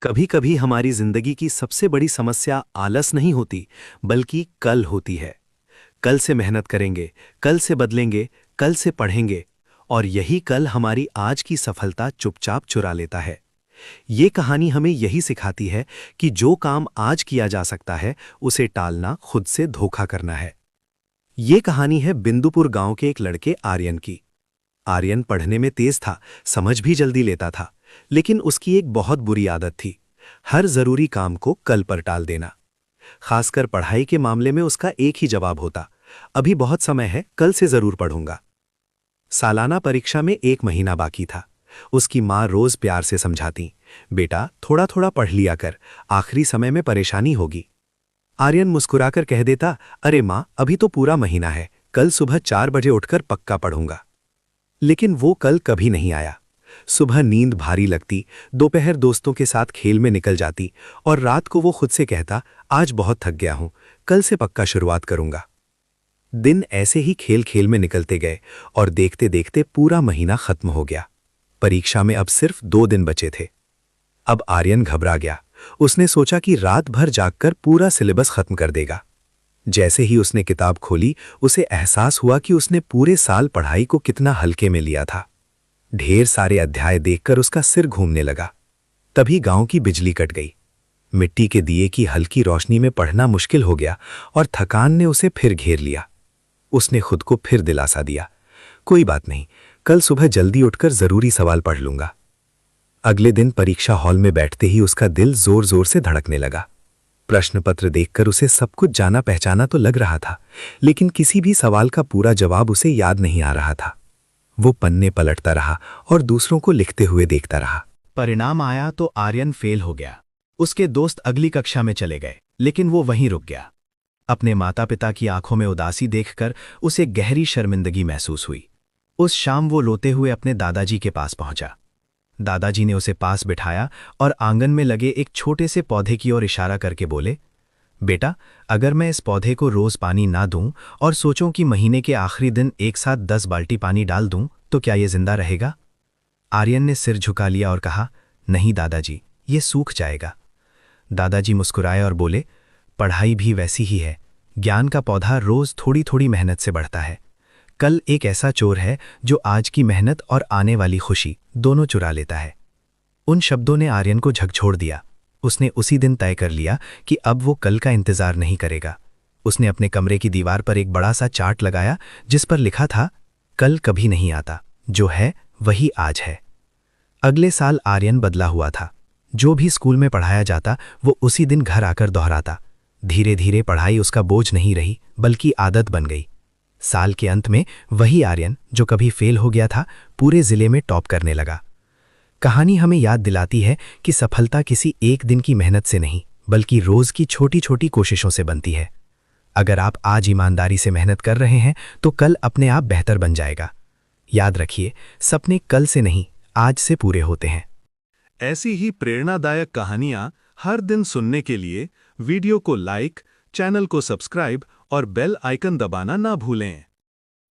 कभी कभी हमारी जिंदगी की सबसे बड़ी समस्या आलस नहीं होती, बल्कि कल होती है। कल से मेहनत करेंगे, कल से बदलेंगे, कल से पढ़ेंगे, और यही कल हमारी आज की सफलता चुपचाप चुरा लेता है। ये कहानी हमें यही सिखाती है कि जो काम आज किया जा सकता है, उसे टालना खुद से धोखा करना है। ये कहानी है बिंदुपुर गांव के एक लड़के आर्यन की। आर्यन पढ़ने में तेज था, समझ भी जल्दी लेता था, लेकिन उसकी एक बहुत बुरी आदत थी, हर जरूरी काम को कल पर टाल देना। खासकर पढ़ाई के मामले में उसका एक ही जवाब होता, अभी बहुत समय है, कल से जरूर पढ़ूंगा। सालाना परीक्षा में एक महीना बाकी था। उसकी माँ रोज प्यार से समझाती, बेटा थोड़ा थोड़ा पढ़ लिया कर, आखिरी समय में परेशानी होगी। आर्यन मुस्कुराकर कह देता, अरे माँ, अभी तो पूरा महीना है, कल सुबह 4 बजे उठकर पक्का पढ़ूंगा। लेकिन वो कल कभी नहीं आया। सुबह नींद भारी लगती, दोपहर दोस्तों के साथ खेल में निकल जाती, और रात को वो खुद से कहता, आज बहुत थक गया हूं, कल से पक्का शुरुआत करूंगा। दिन ऐसे ही खेल खेल में निकलते गए, और देखते देखते पूरा महीना खत्म हो गया। परीक्षा में अब सिर्फ 2 दिन बचे थे। अब आर्यन घबरा गया। उसने सोचा कि रात भर जागकर पूरा सिलेबस खत्म कर देगा। जैसे ही उसने किताब खोली, उसे एहसास हुआ कि उसने पूरे साल पढ़ाई को कितना हल्के में लिया था। ढेर सारे अध्याय देखकर उसका सिर घूमने लगा। तभी गांव की बिजली कट गई। मिट्टी के दिए की हल्की रोशनी में पढ़ना मुश्किल हो गया, और थकान ने उसे फिर घेर लिया। उसने खुद को फिर दिलासा दिया, कोई बात नहीं, कल सुबह जल्दी उठकर जरूरी सवाल पढ़ लूंगा। अगले दिन परीक्षा हॉल में बैठते ही उसका दिल जोर जोर से धड़कने लगा। प्रश्न पत्र देखकर उसे सब कुछ जाना पहचाना तो लग रहा था, लेकिन किसी भी सवाल का पूरा जवाब उसे याद नहीं आ रहा था। वो पन्ने पलटता रहा और दूसरों को लिखते हुए देखता रहा। परिणाम आया तो आर्यन फेल हो गया। उसके दोस्त अगली कक्षा में चले गए, लेकिन वो वहीं रुक गया। अपने माता पिता की आंखों में उदासी देखकर उसे गहरी शर्मिंदगी महसूस हुई। उस शाम वो रोते हुए अपने दादाजी के पास पहुंचा। दादाजी ने उसे पास बिठाया और आंगन में लगे एक छोटे से पौधे की ओर इशारा करके बोले, बेटा, अगर मैं इस पौधे को रोज पानी ना दूं और सोचूं कि महीने के आखिरी दिन एक साथ 10 बाल्टी पानी डाल दूं, तो क्या ये जिंदा रहेगा? आर्यन ने सिर झुका लिया और कहा, नहीं दादाजी, ये सूख जाएगा। दादाजी मुस्कुराए और बोले, पढ़ाई भी वैसी ही है, ज्ञान का पौधा रोज थोड़ी थोड़ी मेहनत से बढ़ता है। कल एक ऐसा चोर है जो आज की मेहनत और आने वाली खुशी दोनों चुरा लेता है। उन शब्दों ने आर्यन को झकझोर दिया। उसने उसी दिन तय कर लिया कि अब वो कल का इंतजार नहीं करेगा। उसने अपने कमरे की दीवार पर एक बड़ा सा चार्ट लगाया, जिस पर लिखा था, कल कभी नहीं आता, जो है वही आज है। अगले साल आर्यन बदला हुआ था। जो भी स्कूल में पढ़ाया जाता वो उसी दिन घर आकर दोहराता। धीरे धीरे पढ़ाई उसका बोझ नहीं रही, बल्कि आदत बन गई। साल के अंत में वही आर्यन जो कभी फेल हो गया था, पूरे जिले में टॉप करने लगा। कहानी हमें याद दिलाती है कि सफलता किसी एक दिन की मेहनत से नहीं, बल्कि रोज की छोटी छोटी कोशिशों से बनती है। अगर आप आज ईमानदारी से मेहनत कर रहे हैं, तो कल अपने आप बेहतर बन जाएगा। याद रखिए, सपने कल से नहीं, आज से पूरे होते हैं। ऐसी ही प्रेरणादायक कहानियां हर दिन सुनने के लिए वीडियो को लाइक, चैनल को सब्सक्राइब और बेल आइकन दबाना ना भूलें।